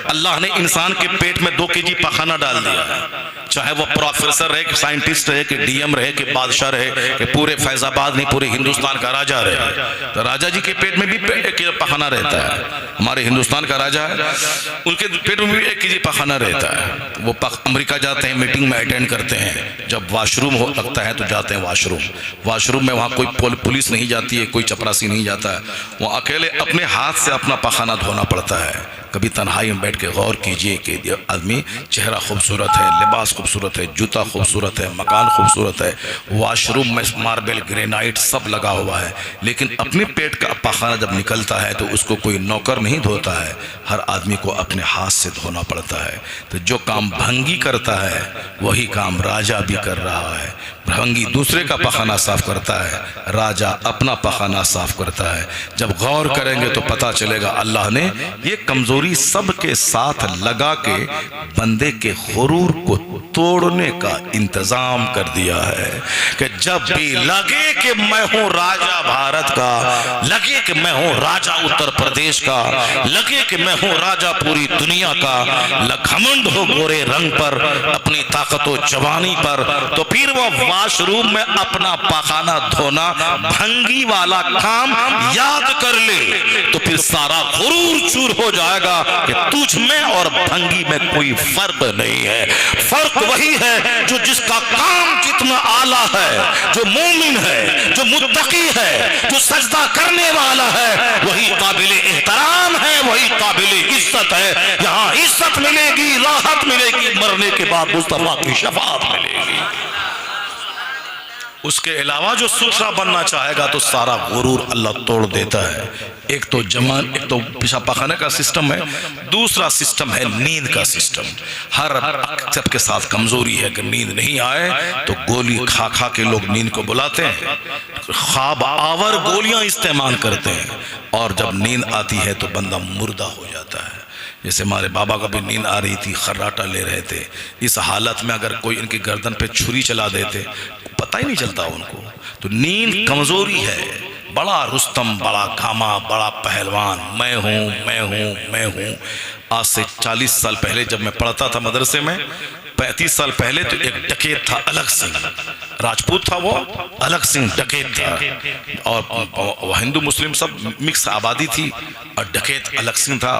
अल्लाह ने इंसान के पेट में 2 केजी पखाना डाल दिया है, चाहे वो प्रोफेसर रहे कि साइंटिस्ट रहे कि डीएम रहे कि बादशाह रहे कि पूरे फैजाबाद नहीं पूरे हिंदुस्तान का राजा रहे, तो राजा जी के पेट में भी 1 केजी पखाना रहता है। हमारे हिंदुस्तान का राजा है, उनके पेट में भी 1 केजी पखाना रहता है। वो अमेरिका जाते हैं, मीटिंग में अटेंड करते हैं, जब वॉशरूम हो लगता है तो जाते हैं वॉशरूम में वहाँ कोई पुलिस नहीं जाती है, कोई चपरासी नहीं जाता है, वो अकेले अपने हाथ से अपना पखाना धोना पड़ता है। कभी तन्हाई में बैठ के गौर कीजिए कि आदमी चेहरा खूबसूरत है, लिबास खूबसूरत है, जूता खूबसूरत है, मकान खूबसूरत है, वॉशरूम में मार्बल ग्रेनाइट सब लगा हुआ है, लेकिन अपने पेट का पखाना जब निकलता है तो उसको कोई नौकर नहीं धोता है, हर आदमी को अपने हाथ से धोना पड़ता है। तो जो काम भंगी करता है वही काम राजा भी कर रहा है। भंगी दूसरे का पखाना साफ करता है, राजा अपना पखाना साफ करता है। जब गौर करेंगे तो पता चलेगा अल्लाह ने ये कमजोरी सबके साथ लगा के बंदे के गुरूर को तोड़ने का इंतजाम कर दिया है कि जब भी लगे कि मैं हूं राजा भारत का, लगे कि मैं हूं राजा उत्तर प्रदेश का, लगे कि मैं हूं राजा पूरी दुनिया का, घमंड हो गोरे रंग पर, अपनी ताकत व जवानी पर, तो फिर वो वॉशरूम में अपना पखाना धोना भंगी वाला काम याद कर ले, तो फिर सारा गुरूर चूर हो जाएगा कि तुझ में और भंगी में कोई फर्क नहीं है। फर्क वही है जो जिसका काम जितना आला है, जो मोमिन है, जो मुत्तकी है, जो सजदा करने वाला है, वही काबिले एहतराम है, वही काबिले इज्जत है। यहाँ इज्जत मिलेगी, राहत मिलेगी, मरने के बाद मुस्तफा की शफाअत मिलेगी। उसके अलावा जो सूखा बनना चाहेगा तो सारा गुरूर अल्लाह तोड़ देता है। एक तो पेशाब पखाने का सिस्टम है, दूसरा सिस्टम है नींद का सिस्टम। हर सबके साथ कमजोरी है कि नींद नहीं आए तो गोली खा खा के लोग नींद को बुलाते हैं, ख्वाब आवर गोलियां इस्तेमाल करते हैं, और जब नींद आती है तो बंदा मुर्दा हो जाता है। जैसे हमारे बाबा का भी नींद आ रही थी, खर्राटा ले रहे थे, इस हालत में अगर कोई इनकी गर्दन पे छुरी चला देते पता ही नहीं चलता उनको। तो नींद कमजोरी है। बड़ा रुस्तम, बड़ा कामा, बड़ा पहलवान, मैं हूँ। आज से 40 साल पहले जब मैं पढ़ता था मदरसे में, 35 साल पहले, तो एक डकैत था अलग सिंह, राजपूत था वो, अलग सिंह डकैत था, और हिंदू मुस्लिम सब मिक्स आबादी थी, और डकैत अलग सिंह था,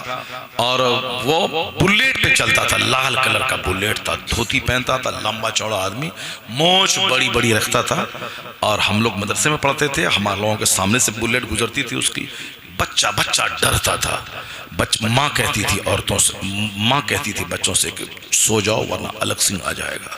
और वो बुलेट पे चलता था, लाल कलर का बुलेट था, धोती पहनता था, लंबा चौड़ा आदमी, मोछ बड़ी बड़ी रखता था। और हम लोग मदरसे में पढ़ते थे, हमारे लोगों के सामने से बुलेट गुजरती थी उसकी, बच्चा डरता था। माँ कहती थी औरतों से, माँ कहती थी बच्चों से कि सो जाओ वरना अलग सिंह आ जाएगा।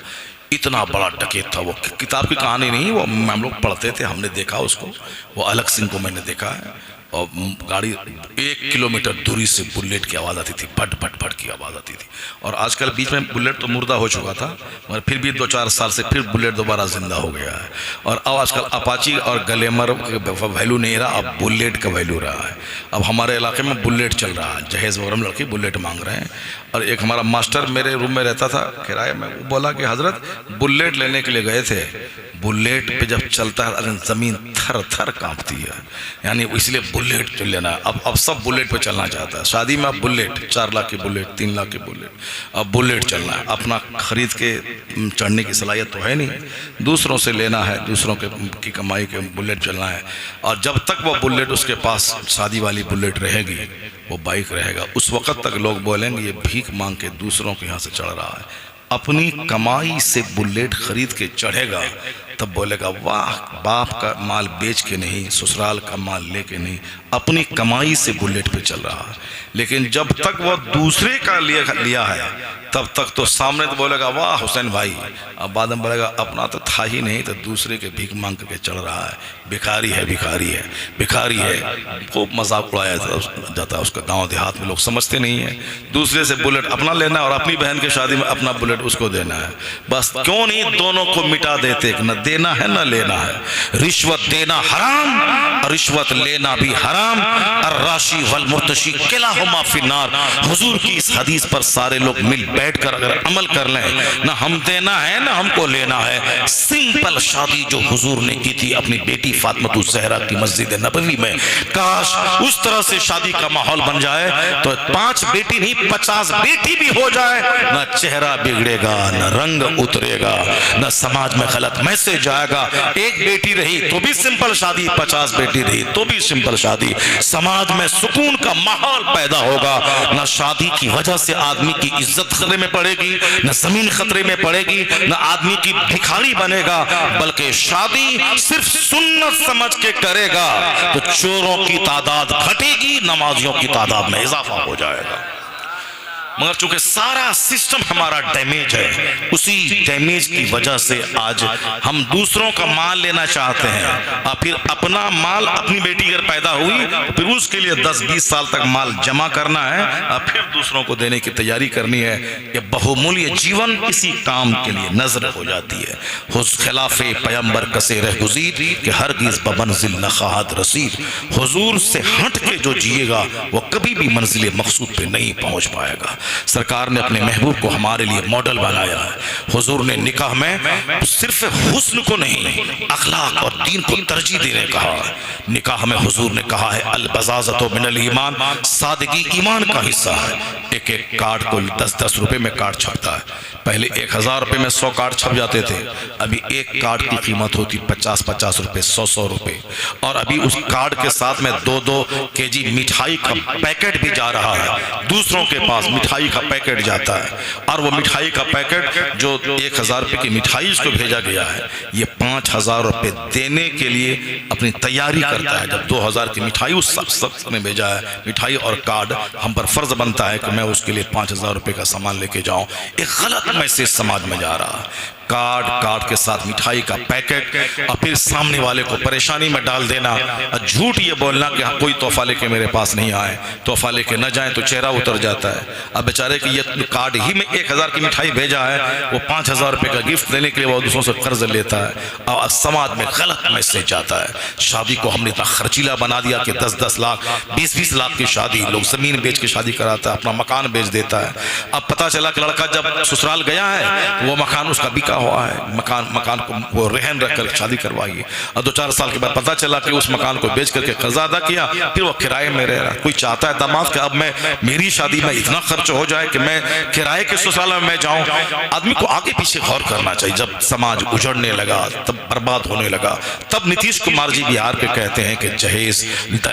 इतना बड़ा डकैत था वो, किताब की कहानी नहीं, वो हम लोग पढ़ते थे, हमने देखा उसको, वो अलग सिंह को मैंने देखा है। और गाड़ी 1 किलोमीटर दूरी से बुलेट की आवाज़ आती थी, भट भट भट की आवाज़ आती थी। और आजकल बीच में बुलेट तो मुर्दा हो चुका था, मगर फिर भी 2-4 साल से फिर बुलेट दोबारा जिंदा हो गया है। और अब आजकल अपाची और ग्लैमर का वैल्यू नहीं रहा, अब बुलेट का वैल्यू रहा है। अब हमारे इलाके में बुलेट चल रहा है, जहेज वगैरह लड़के बुलेट मांग रहे हैं। और एक हमारा मास्टर मेरे रूम में रहता था किराए में, वो बोला कि हजरत बुलेट लेने के लिए गए थे, बुलेट पे जब चलता है ज़मीन थर थर कांपती है, यानी इसलिए बुलेट जो लेना है। अब सब बुलेट पे चलना चाहता है। शादी में अब बुलेट 4 लाख की बुलेट, 3 लाख की बुलेट, अब बुलेट चलना है। अपना खरीद के चढ़ने की सलाहियत तो है नहीं, दूसरों से लेना है, दूसरों की कमाई के बुलेट चलना है। और जब तक वो बुलेट उसके पास शादी वाली बुलेट रहेगी, वो बाइक रहेगा, उस वक़्त तक लोग बोलेंगे ये भीख मांग के दूसरों के यहाँ से चढ़ रहा है। अपनी कमाई से बुलेट खरीद के चढ़ेगा तब बोलेगा वाह, बाप का माल बेच के नहीं, ससुराल का माल लेके नहीं, अपनी कमाई से बुलेट पे चल रहा है। लेकिन जब तक वह दूसरे का लिया है तब तक तो सामने तो बोलेगा वाह हुसैन भाई, अब बाद में बोलेगा अपना तो था ही नहीं, तो दूसरे के भीख मांग करके चढ़ रहा है, भिखारी है, भिखारी है, भिखारी है। खूब मजाक उड़ाया जाता है उसका, गांव देहात में लोग समझते नहीं है। दूसरे से बुलेट अपना लेना और अपनी बहन की शादी में अपना बुलेट उसको देना है। बस क्यों नहीं दोनों को मिटा देते, न देना है ना लेना है। रिश्वत देना हराम और रिश्वत लेना भी हराम। अर्राशी वल मुर्तशी किलाहुमा फिन्नार। हुजूर की इस हदीस पर सारे लोग मिल बैठकर अगर अमल कर लें, ना हम देना है ना हमको लेना है। सिंपल शादी जो हुजूर ने की थी अपनी बेटी फातिमा ज़हरा की मस्जिद नबवी में, काश उस तरह से शादी का माहौल बन जाए तो 5 बेटी नहीं 50 बेटी भी हो जाए, ना चेहरा बिगड़ेगा, ना रंग उतरेगा, ना समाज में गलत मैसेज जाएगा। एक बेटी रही तो भी सिंपल शादी, 50 बेटी रही तो भी सिंपल शादी। समाज में सुकून का माहौल पैदा होगा। ना शादी की वजह से आदमी की इज्जत खतरे में पड़ेगी, ना जमीन खतरे में पड़ेगी, ना आदमी की भिखारी बनेगा। बल्कि शादी सिर्फ सुन्नत समझ के करेगा तो चोरों की तादाद घटेगी, नमाजियों की तादाद में इजाफा हो जाएगा। मगर चूंकि सारा सिस्टम हमारा डैमेज है, उसी डैमेज की वजह से आज हम दूसरों का माल लेना चाहते हैं और फिर अपना माल, अपनी बेटी अगर पैदा हुई फिर उसके लिए 10-20 साल तक माल जमा करना है और फिर दूसरों को देने की तैयारी करनी है। ये बहुमूल्य जीवन इसी काम के लिए नजर हो जाती है। हुज खिलाफे पैगंबर कसे रह गुज़ीर कि हरगिज़ बमंजिल न ख़ाहत रसीद। हुजूर से हट के जो जिएगा वो कभी भी मंजिल मकसूद पे नहीं पहुंच पाएगा। सरकार ने अपने महबूब को हमारे लिए मॉडल बनाया है। हुजूर ने निकाह में सिर्फ हुस्न को नहीं, अखलाक और दीन को तरजीह देने कहा। निकाह में हुजूर ने कहा है अल बज़ाज़तु मिनल ईमान, सादगी ईमान का हिस्सा है। एक एक कार्ड को 10-10 रुपए में कार्ड छपता है। पहले 1000 रुपए में 100 कार्ड छप जाते थे, अभी एक कार्ड की कीमत होती 50-50 रुपए, 100-100 रुपए। और अभी उस कार्ड के साथ में 2-2 केजी मिठाई का पैकेट भी जा रहा है। दूसरों के पास मिठाई का पैकेट जाता है और वो मिठाई का पैकेट जो 1000 रुपए की मिठाई इसको भेजा गया है, ये 5000 रुपए देने के लिए अपनी तैयारी करता है। जब 2000 की मिठाई उस शख्स ने भेजा है, मिठाई और कार्ड, हम पर फर्ज बनता है कि मैं उसके लिए 5000 रुपए का सामान लेके जाऊं। एक गलत मैसेज समाज में जा रहा है। कार्ड के साथ मिठाई का पैकेट और फिर सामने वाले को परेशानी में डाल देना और झूठ ये बोलना कि हाँ कोई तोहफा लेके मेरे पास नहीं आए, तोहफा लेके न जाए तो चेहरा उतर जाता है। अब बेचारे कि ये कार्ड ही में 1000 की मिठाई भेजा है, वो 5000 रुपए का गिफ्ट देने के लिए वो दूसरों से कर्ज लेता है और समाज में गलत मैसेज जाता है। शादी को हमने इतना खर्चीला बना दिया कि 10-10 लाख 20-20 लाख की शादी, लोग जमीन बेच के शादी कराता है, अपना मकान बेच देता है। अब पता चला कि लड़का जब ससुराल गया है वो मकान उसका बिका हुआ है, मकान को वो रहन रख कर शादी करवाई। और 2-4 साल के बाद पता चला कि उस मकान को बेच करके कर्जा अदा किया, फिर वो किराए में रह रहा। कोई चाहता है दामाद कि अब मेरी शादी में इतना खर्च हो जाए कि मैं किराए के ससुराल में मैं जाऊं। आदमी को आगे पीछे गौर करना चाहिए। जब समाज उजड़ने लगा, तब बर्बाद होने लगा, तब नीतीश कुमार जी बिहार के कहते हैं कि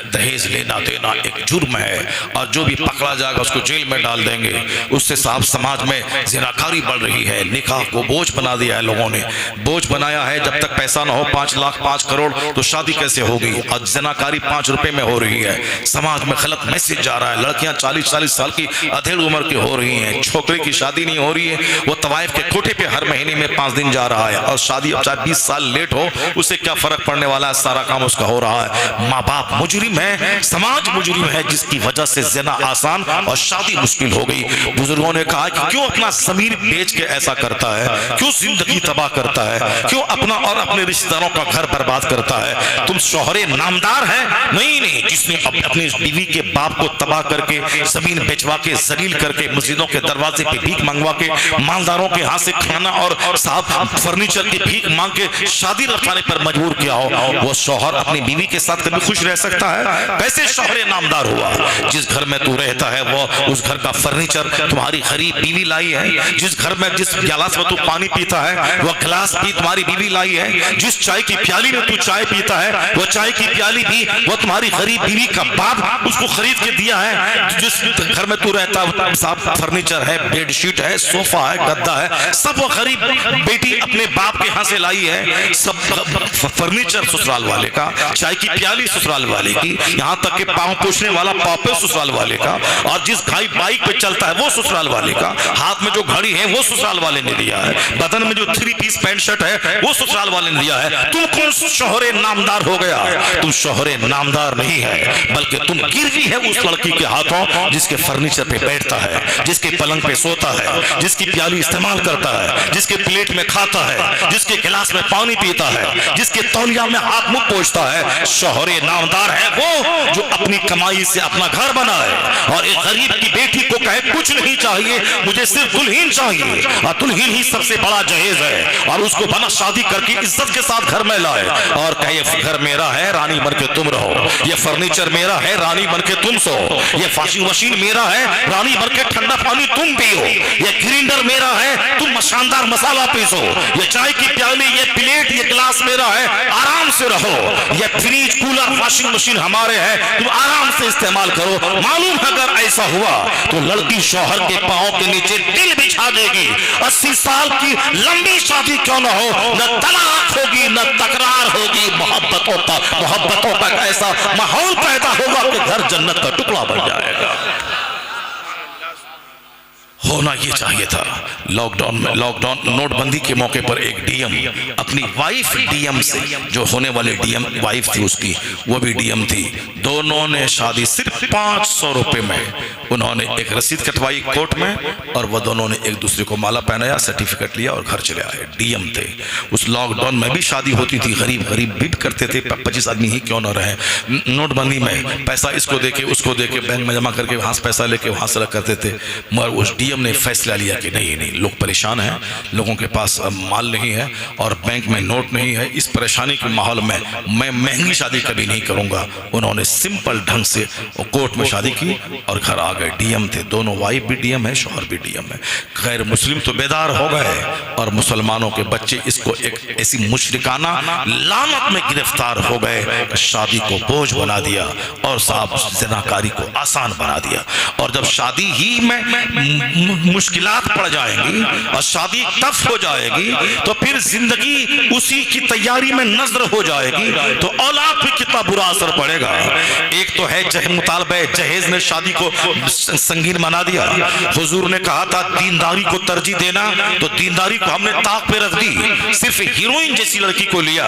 दहेज लेना देना एक जुर्म है और जो भी पकड़ा जाएगा उसको जेल में डाल देंगे। उससे साफ समाज में ज़िनाकारी बढ़ रही है। निकाह को बोझ बना दिया है, लोगों ने बोझ बनाया है। जब तक पैसा ना हो 5 लाख 5 करोड़ तो शादी कैसे होगी। और ज़िनाकारी 5 रुपए में हो रही है। समाज में गलत मैसेज जा रहा है। लड़कियां 40-40 साल की अधेड़ उम्र की हो रही हैं, छोकरे की शादी नहीं हो रही है। वो तवाइफ के कोठे पे हर महीने में 5 दिन जा रहा है और शादी अब चाहे 20 साल लेट हो उससे क्या फर्क पड़ने वाला है, सारा काम उसका हो रहा है। माँ बाप मुजरिम है, समाज मुजरिम है, जिसकी वजह से ज़िना आसान और शादी मुश्किल हो गई। बुजुर्गों ने कहा कि क्यों अपना ज़मीन बेच के ऐसा करता है, क्यों जिंदगी तबाह करता है, क्यों अपना और अपने रिश्तेदारों का घर बर्बाद करता है। तुम शोहरे नामदार है? नहीं, जिसने अपनी बीवी के बाप को तबाह करके जमीन बेचवा के जलील करके मस्जिदों के दरवाजे पे भीख मंगवा के मालदारों के हाथ से खाना और साहब फर्नीचर की भीख मांग के शादी रखाने पर मजबूर किया हो, वो शोहर अपनी बीवी के साथ कभी खुश रह सकता है? कैसे शोहरे नामदार हुआ? जिस घर में तू रहता है वो उस घर का फर्नीचर तुम्हारी गरीब बीवी लाई है। जिस घर में जिस गिलास में तू पानी पीता है वो गिलास भी तुम्हारी बीवी लाई है। जिस चाय की प्याली में तू चाय पीता है वो चाय की प्याली भी वो तुम्हारी गरीब बीवी का बाप उसको खरीद के दिया है। जिस घर में तू रहता है साहब फर्नीचर है, बेडशीट है, सोफा है, गद्दा है, सब वो गरीब बेटी अपने बाप के यहाँ से लाई है। सब फर्नीचर ससुराल वाले का, चाय की प्याली ससुराल वाले की, यहाँ तक के पाँव पोछने वाला पापे ससुराल वाले का, और जिस गाड़ी बाइक पे चलता है वो ससुराल वाले का, हाथ में जो घड़ी है वो ससुराल वाले ने दिया है, बदन बदन में जो 3 पीस पैंट शर्ट है वो ससुराल वाले ने दिया है। तुम कौन शोहरे नामदार हो गया? तुम शोहरे नामदार नहीं है, बल्कि तुम गिरवी है उस लड़की के हाथों जिसके फर्नीचर पे बैठता है, जिसके पलंग पे सोता है, जिसकी प्याली इस्तेमाल करता है, जिसके प्लेट में खाता है, जिसके गिलास में पानी पीता है, जिसके तौलिया में हाथ मुंह पोंछता है। शोहरे नामदार है वो जो अपनी कमाई से अपना घर बनाए और एक गरीब की बेटी को कहे कुछ नहीं चाहिए, मुझे सिर्फ दुल्हन चाहिए, और दुल्हन ही सबसे बड़ा जहेज है, और उसको बना शादी करके इज्जत के साथ घर में लाए और कहे घर मेरा है, रानी बन के तुम रहो, ये फर्नीचर मेरा है, रानी बन के तुम सो, ये वॉशिंग मशीन मेरा है, रानी बन के ठंडा पानी तुम पियो, ये ग्राइंडर मेरा है, तुम शानदार मसाला पीसो, ये चाय की प्याली, ये प्लेट, ये गिलास मेरा है, आराम से रहो, ये फ्रिज कूलर वॉशिंग मशीन हमारे हैं, तुम आराम से इस्तेमाल करो। मालूम है अगर ऐसा हुआ तो लड़की शौहर के पांव के नीचे दिल बिछा देगी। 80 साल की लंबी शादी क्यों ना हो, न तलाक होगी न तकरार होगी, मोहब्बतों का ऐसा माहौल पैदा होगा कि घर जन्नत का टुकड़ा बन जाएगा। होना ये चाहिए था। लॉकडाउन में, लॉकडाउन नोटबंदी के मौके पर एक डीएम अपनी वाइफ डीएम से, जो होने वाले डीएम वाइफ थी उसकी, वो भी डीएम थी, दोनों ने शादी सिर्फ 500 रुपए में, उन्होंने एक रसीद कटवाई कोर्ट में और वह दोनों ने एक दूसरे को माला पहनाया, सर्टिफिकेट लिया और घर चले आए। डीएम थे। उस लॉकडाउन में भी शादी होती थी, गरीब गरीब भी करते थे, 25 आदमी ही क्यों ना रहे। नोटबंदी में पैसा इसको देके उसको देके बैंक में जमा करके वहां से पैसा लेके वहां से करते थे, मगर उस डीएम ने फैसला लिया कि नहीं नहीं, लोग परेशान हैं, लोगों के पास माल नहीं है और बैंक में नोट नहीं है, इस परेशानी के माहौल में मैं महंगी शादी कभी नहीं करूंगा। उन्होंने सिंपल ढंग से कोर्ट में शादी की और घर आ गए। डीएम थे दोनों, वाइफ भी डीएम है, शौहर भी डीएम है। गैर मुस्लिम तो बेदार हो गए और मुसलमानों के बच्चे इसको एक ऐसी मुशरिकाना लानत में गिरफ्तार हो गए, शादी को बोझ बना दिया और साहब ज़िनाकारी को आसान बना दिया। और जब शादी ही में मुश्किलात पड़ जाएंगी और शादी टफ हो जाएगी तो फिर जिंदगी उसी की तैयारी में नजर हो जाएगी, तो औलाद पे कितना बुरा असर पड़ेगा। एक तो है मुतालबे जहेज ने शादी को संगीन बना दिया। हुजूर ने कहा था दीनदारी को तरजीह देना, तो दीनदारी को हमने ताक पे रख दी, सिर्फ हीरोइन जैसी लड़की को लिया।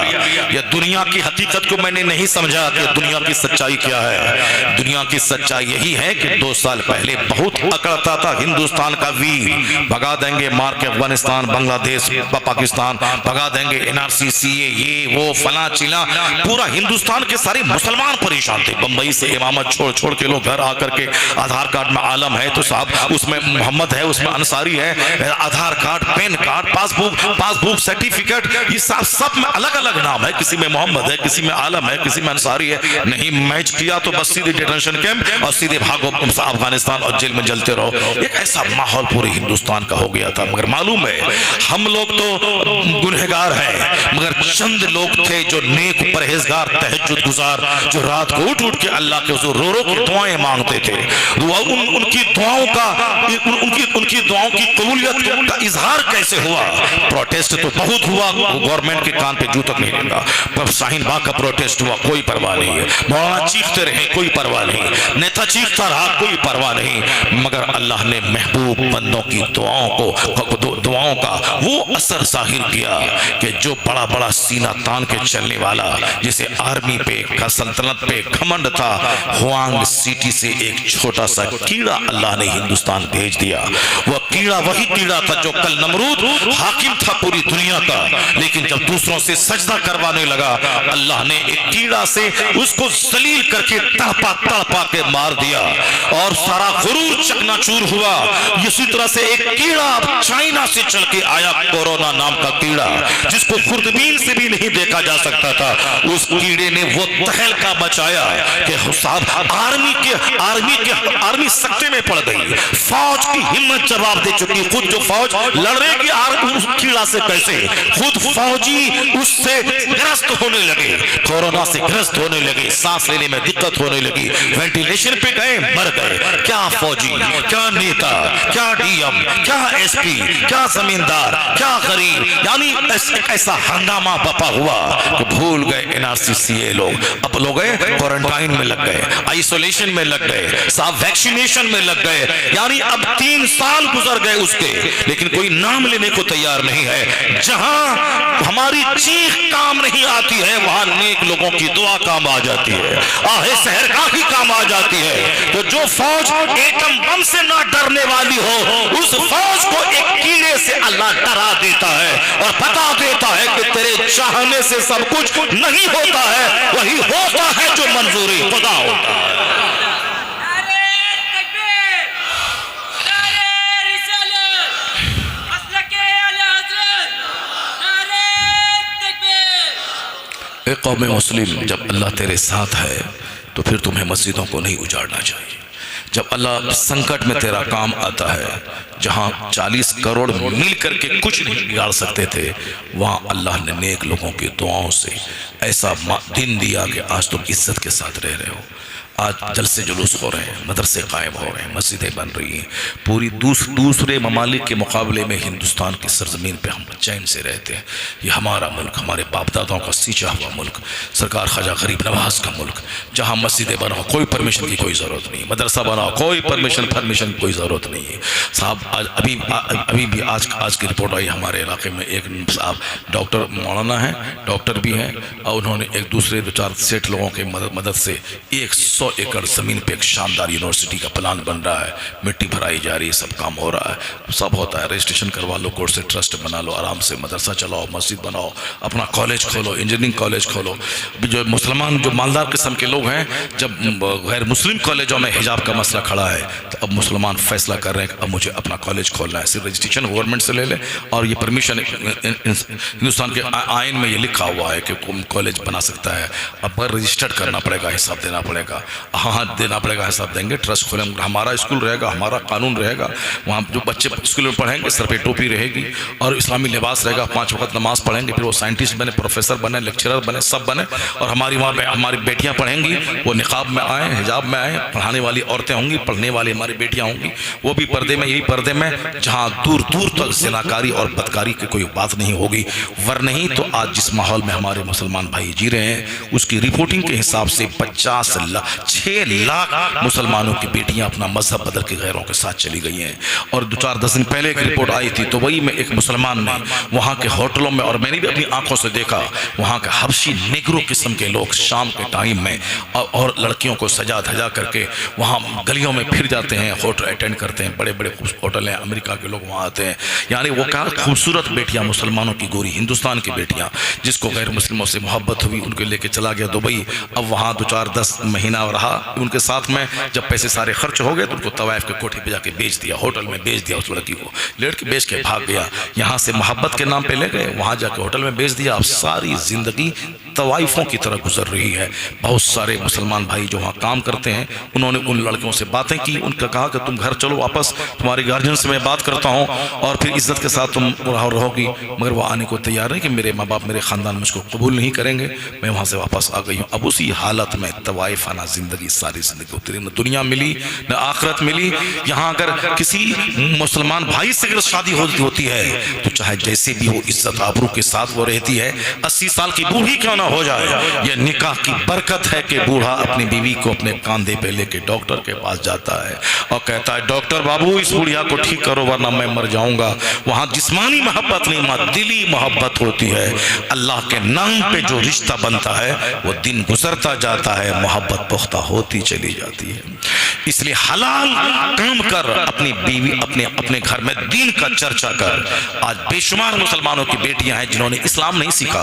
या दुनिया की हकीकत को मैंने नहीं समझा कि दुनिया की सच्चाई क्या है। दुनिया की सच्चाई यही है कि 2 साल पहले बहुत अकड़ता था हिंदुस्तान का वीर, भगा देंगे मार के अफगानिस्तान, बांग्लादेश, पाकिस्तान, भगा देंगे एनआरसी, सीए, ये वो फला चिला, पूरा हिंदुस्तान के सारे मुसलमान परेशान थे। बंबई से इमामत छोड़ छोड़ के लोग घर आकर के आधार कार्ड में आलम है तो साहब उसमें मोहम्मद है, उसमें अंसारी है, Aadhaar card, PAN card, passbook certificate, ये सब में अलग अलग नाम है, किसी में मोहम्मद है, किसी में आलम है, किसी में अंसारी है। नहीं मैच किया तो बस सीधे डिटेंशन कैंप और सीधे भागो अफगानिस्तान और जेल में जलते रहो। एक ऐसा माहौल पूरे हिंदुस्तान का हो गया था। मगर मालूम है हम लोग तो गुनहगार हैं, मगर चंद लोग थे जो नेक परहेजगार तहज्जुद गुजार, जो रात को उठ उठ के अल्लाह के रो रो के दुआएं मांगते थे। उनकी दुआओं की कबूलियत का इजहार कैसे हुआ? प्रोटेस्ट तो बहुत हुआ, गवर्नमेंट के कान पे जू तक नहीं लगा, पर शाहीन बाग का प्रोटेस्ट हुआ, कोई परवाह नहीं है। मौलाना चीखते रहे, कोई परवाह नहीं, नेता चीखता रहा, कोई परवाह नहीं। मगर अल्लाह ने महबूब बंदों की दुआओं का वो असर जाहिर किया कि जो बड़ा बड़ा सीना तान के चलने वाला, जिसे आर्मी पे का सल्तनत पे घमंड था, हुआंग सिटी से एक छोटा सा कीड़ा अल्लाह ने हिंदुस्तान भेज दिया। वह कीड़ा वही कीड़ा था जो कल नमरूद हाकिम था पूरी दुनिया का, लेकिन जब दूसरों से सजदा करवाने लगा, अल्लाह ने एक कीड़ा से उसको जलील करके तड़पा के मार दिया और सारा गुरूर चकनाचूर हुआ। इसी तरह से एक कीड़ा चाइना से चल के आया, कोरोना नाम का कीड़ा, जिसको खुर्दबीन से भी नहीं देखा जा सकता था। उस कीड़े ने वो तहलका मचाया कि साहब आर्मी सकते में पड़ गई, फौज की हिम्मत जवाब दे चुकी। खुद जो फौज लड़ रही उस कीड़ा से कैसे, खुद फौजी उससे ग्रस्त होने लगे, कोरोना से ग्रस्त होने लगे, सांस लेने में दिक्कत होने लगी, वेंटिलेशन पे गए, मर गए। क्या फौजी, क्या नेता, क्या डीएम, क्या एसपी, क्या जमींदार, क्या गरीब, यानी ऐसा हंगामा बपा हुआ कि भूल गए एनआरसीसीए लोग। अब लोग क्वारंटाइन में लग गए, आइसोलेशन में लग गए, साहब वैक्सीनेशन में लग गए, यानी अब 3 साल गुजर गए उसके, लेकिन कोई नाम लेने को तैयार नहीं है। जहां हमारी चीख काम नहीं आती है वहां नेक लोगों की दुआ काम आ जाती है, आहे सहरगाह की काम आ जाती है। तो जो फौज एटम बम से ना डरने वाली हो, उस फौज को एक कीड़े से अल्लाह डरा देता है और बता देता है कि तेरे चाहने से सब कुछ नहीं होता है, वही होता है जो मंजूरी खुदा होता है। एक कौम मुस्लिम, जब अल्लाह तेरे साथ है तो फिर तुम्हें मस्जिदों को नहीं उजाड़ना चाहिए। जब अल्लाह संकट में तेरा काम आता है, जहां 40 करोड़ मिल करके कुछ नहीं बिगाड़ सकते थे, वहां अल्लाह ने नेक लोगों की दुआओं से ऐसा दिन दिया कि आज तुम इज्जत के साथ रह रहे हो। आज जलसे जुलूस हो रहे हैं, मदरसे कायम हो रहे हैं, मस्जिदें बन रही हैं। पूरी दूसरे ममालिक के मुकाबले में हिंदुस्तान की सरजमीन पे हम चैन से रहते हैं। ये हमारा मुल्क, हमारे बाप दादाओं का सींचा हुआ मुल्क, सरकार ख्वाजा गरीब नवाज का मुल्क, जहाँ मस्जिदें बनाओ कोई परमिशन की कोई ज़रूरत नहीं, मदरसा बनाओ कोई परमिशन की कोई ज़रूरत नहीं है। साहब आज अभी भी आज की रिपोर्ट आई हमारे इलाके में, एक साहब डॉक्टर मौलाना हैं, डॉक्टर भी हैं, और उन्होंने एक दूसरे 2-4 सेठ लोगों के मदद से 100 एकड़ जमीन पे एक शानदार यूनिवर्सिटी का प्लान बन रहा है, मिट्टी भराई जा रही है, सब काम हो रहा है, सब होता है। रजिस्ट्रेशन करवा लो, कोर्ट से ट्रस्ट बना लो, आराम से मदरसा चलाओ, मस्जिद बनाओ, अपना कॉलेज खोलो, इंजीनियरिंग कॉलेज खोलो। जो मुसलमान जो मालदार किस्म के लोग हैं, जब गैर मुस्लिम कॉलेजों में हिजाब का मसला खड़ा है तो अब मुसलमान फैसला कर रहे हैं कि अब मुझे अपना कॉलेज खोलना है। सिर्फ रजिस्ट्रेशन गवर्नमेंट से ले ले और ये परमिशन हिंदुस्तान के आइन में ये लिखा हुआ है कि कॉलेज बना सकता है। अब रजिस्टर्ड करना पड़ेगा, हिसाब देना पड़ेगा, हाँ देना पड़ेगा, हिसाब देंगे, ट्रस्ट खोलेंगे, हमारा स्कूल रहेगा, हमारा कानून रहेगा, वहाँ जो बच्चे स्कूल में पढ़ेंगे सर पे टोपी रहेगी और इस्लामी लिबास रहेगा, 5 वक्त नमाज पढ़ेंगे, फिर वो साइंटिस्ट बने, प्रोफेसर बने, लेक्चरर बने, सब बने। और हमारी वहाँ पे हमारी बेटियाँ पढ़ेंगी, वो निकाब में आए, हिजाब में आए, पढ़ाने वाली औरतें होंगी, पढ़ने वाली हमारी बेटियाँ होंगी, वो भी पर्दे में, यही पर्दे में, जहाँ दूर दूर तक ज़िनाकारी और बदकारी की कोई बात नहीं होगी। वर नहीं तो आज जिस माहौल में हमारे मुसलमान भाई जी रहे हैं, उसकी रिपोर्टिंग के हिसाब से 6 लाख मुसलमानों की बेटियां अपना मजहब बदल के गैरों के साथ चली गई हैं। और 2-4 दिन पहले एक रिपोर्ट आई थी, तो वही में एक मुसलमान ने वहाँ के होटलों में, और मैंने भी अपनी आंखों से देखा, वहाँ के हबशी नेग्रो किस्म के लोग शाम के टाइम में और लड़कियों को सजा धजा करके वहाँ गलियों में फिर जाते हैं, होटल अटेंड करते हैं, बड़े बड़े होटल हैं, अमेरिका के लोग वहाँ आते हैं। यानी वो क्या खूबसूरत बेटियाँ, मुसलमानों की गोरी हिंदुस्तान की बेटियाँ, जिसको गैर मुस्लिमों से मोहब्बत हुई, उनके लेके चला गया दुबई। अब वहाँ 2-4-10 महीना रहा उनके साथ में, जब पैसे सारे खर्च हो गए तो उनको तवाइफ के कोठी पे जाके बेच दिया, होटल में बेच दिया, उस लड़की को लड़की बेच के भाग गया। यहाँ से मोहब्बत के नाम पे ले गए, वहाँ जाके होटल में बेच दिया। अब सारी जिंदगी तवाइफों की तरह गुजर रही है। बहुत सारे मुसलमान भाई जो वहाँ काम करते हैं, उन्होंने उन लड़कियों से बातें की, उनका कहा कि तुम घर चलो वापस, तुम्हारे गार्जियन से मैं बात करता हूँ और फिर इज्जत के साथ तुम रहोगी। मगर वो आने को तैयार नहीं कि मेरे माँ बाप, मेरे ख़ानदान मुझको कबूल नहीं करेंगे। मैं वहाँ से वापस आ गई हूँ। अब उसी हालत में तवाइफाना ज़िंदगी, सारी ज़िंदगी उतरी, न दुनिया मिली न आखिरत मिली। यहाँ अगर किसी मुसलमान भाई से अगर शादी होती है तो चाहे जैसे भी हो, इज्जत आबरू के साथ वो रहती है। 80 साल की बूढ़ी क्यों ना हो जाए, ये निकाह की बरकत है कि बूढ़ा अपनी बीवी को अपने कांधे पे लेके डॉक्टर के पास जाता है और कहता है, डॉक्टर बाबू इस बुढ़िया को ठीक करो वरना मैं मर जाऊंगा। वहाँ जिस्मानी मोहब्बत नहीं, वहाँ दिली मोहब्बत होती है। अल्लाह के नाम पे जो रिश्ता बनता है वो दिन गुजरता जाता है, मोहब्बत पुख्ता होती चली जाती है। इसलिए हलाल काम कर, अपनी बीवी, अपने घर में दीन का चर्चा कर। आज बेशुमार मुसलमानों की बेटियां हैं जिन्होंने इस्लाम नहीं सीखा,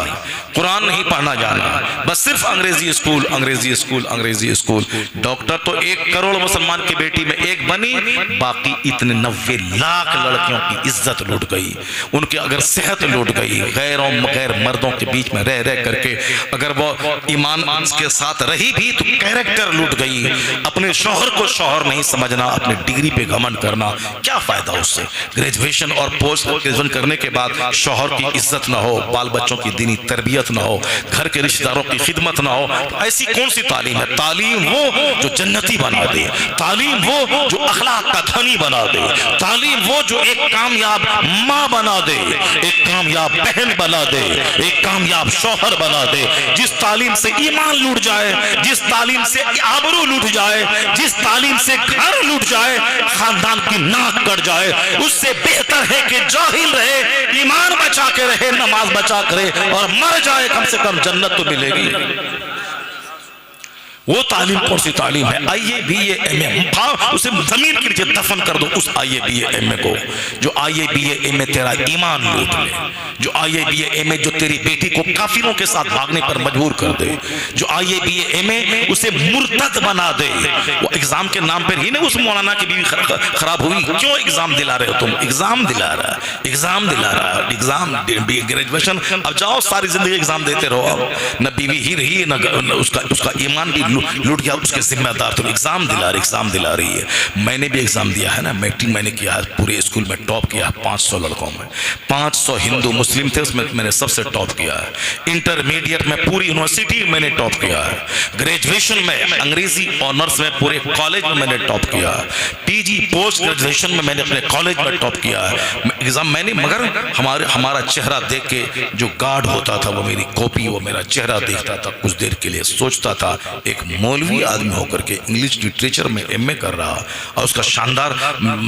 कुरान नहीं पढ़ना जाना, बस सिर्फ अंग्रेजी स्कूल, अंग्रेजी स्कूल, अंग्रेजी स्कूल। डॉक्टर तो 1 करोड़ मुसलमान की बेटी में एक बनी, बाकी इतने 90 लाख लड़कियों की इज्जत लूट गई, उनकी अगर सेहत लूट गई, गैर मर्दों के बीच में रह करके अगर वो ईमान के साथ रही भी तो कैरेक्टर लूट गई, अपने शौहर को शौहर नहीं समझना, अपनी डिग्री पे घमंड करना, क्या फायदा उससे। ग्रेजुएशन और पोस्ट ग्रेजुएशन करने के बाद शौहर की इज्जत ना हो, बाल बच्चों की दीनी तरबियत ना हो, घर के रिश्तेदारों की खिदमत ना हो, तो ऐसी कौन सी तालीम है? तालीम वो जो जन्नती बना दे, तालीम वो जो अखलाक का धनी बना दे, तालीम वो जो एक कामयाब माँ बना दे, एक कामयाब बहन बना दे, एक कामयाब शौहर बना दे। जिस तालीम से ईमान लूट जाए, जिस तालीम से आबरू लूट जाए, जिस तालीम से घर लूट जाए, खानदान की नाक कट जाए, उससे बेहतर है कि जाहिल रहे, ईमान बचा के रहे, नमाज बचा करे और मर जाए, कम से कम जन्नत तो मिलेगी। वो तालीम कौन सी तालीम है? आईए बीए एमए, उसे जमीन के नीचे दफन कर दो उस आईए बीए एमए को, जो आईए बीए एमए तेरा ईमान लूट ले, जो आईए बीए एमए जो तेरी बेटी को काफिरों के साथ भागने पर मजबूर कर दे, जो आईए बीए एमए उसे मुर्तद बना दे। वो एग्जाम के नाम पर ही ना उस मौलाना की बीवी खराब हुई। क्यों एग्जाम दिला रहे हो तुम? एग्जाम दिला रहा, एग्जाम दिला रहा, एग्जाम ग्रेजुएशन। अब जाओ सारी जिंदगी एग्जाम देते रहो, न बीवी ही रही, न उसका ईमान भी लूट गया, उसके जिम्मेदार तुम एग्जाम दिला रही है। मैंने भी एग्जाम दिया है ना, मैट्रिक मैंने किया है, पूरे स्कूल में टॉप किया है 500 लड़कों में, 500 हिंदू मुस्लिम थे, उसमें मैंने सबसे टॉप किया है। इंटरमीडिएट में पूरी यूनिवर्सिटी मैंने टॉप किया है। ग्रेजुएशन में अंग्रेजी ऑनर्स में पूरे कॉलेज में मैंने टॉप किया है। पीजी पोस्ट ग्रेजुएशन में मैंने अपने कॉलेज में टॉप किया है एग्जाम मैंने। मगर हमारा चेहरा देख के जो गार्ड होता था, वो मेरी कॉपी, वो मेरा चेहरा देखता था, कुछ देर के लिए सोचता था, एक मौलवी आदमी होकर के इंग्लिश लिटरेचर में एमए कर रहा, और उसका शानदार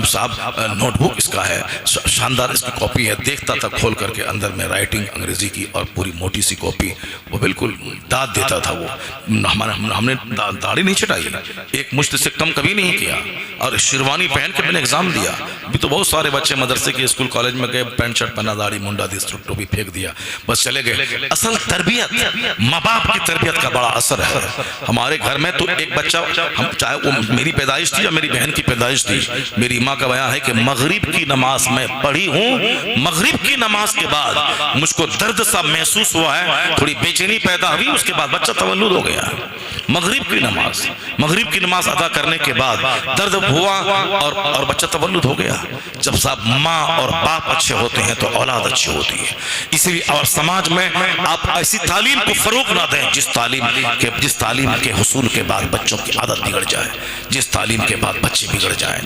साहब नोटबुक इसका है, शानदार इसकी कॉपी है, देखता था खोल करके, अंदर में राइटिंग अंग्रेजी की और पूरी मोटी सी कॉपी, वो बिल्कुल दाद देता था। वो हमने दाढ़ी नहीं छटाई, एक मुश्त से कम कभी नहीं किया, और शेरवानी पहन के मैंने एग्जाम दिया। अभी तो बहुत सारे बच्चे मदरसे के स्कूल कॉलेज में गए, पैंट शर्ट पहना, दाढ़ी मुंडा दी, टोपी फेंक दिया, बस चले गए। असल तरबियत, माँ बाप की तरबियत का बड़ा असर है। हमारे घर में तो एक बच्चा, हम चाहे वो मेरी पैदाइश थी या मेरी बहन की पैदाइश थी, मेरी माँ का बयान है कि मगरिब की नमाज में पढ़ी हूँ, मगरिब की नमाज के बाद मुझको दर्द सा महसूस हुआ है, थोड़ी बेचैनी पैदा हुई, उसके बाद बच्चा तवल्लुद हो गया। मगरिब की नमाज अदा करने के बाद दर्द हुआ और बच्चा तवल्लुद हो गया। जब साहब माँ और बाप अच्छे होते हैं तो औलाद अच्छी होती है। इसलिए और समाज में आप ऐसी तालीम को फरोग ना दें जिस तालीम के हुसूल के बाद बच्चों की आदत बिगड़ जाए, जिस तालीम के बाद बच्चे बिगड़ जाएं।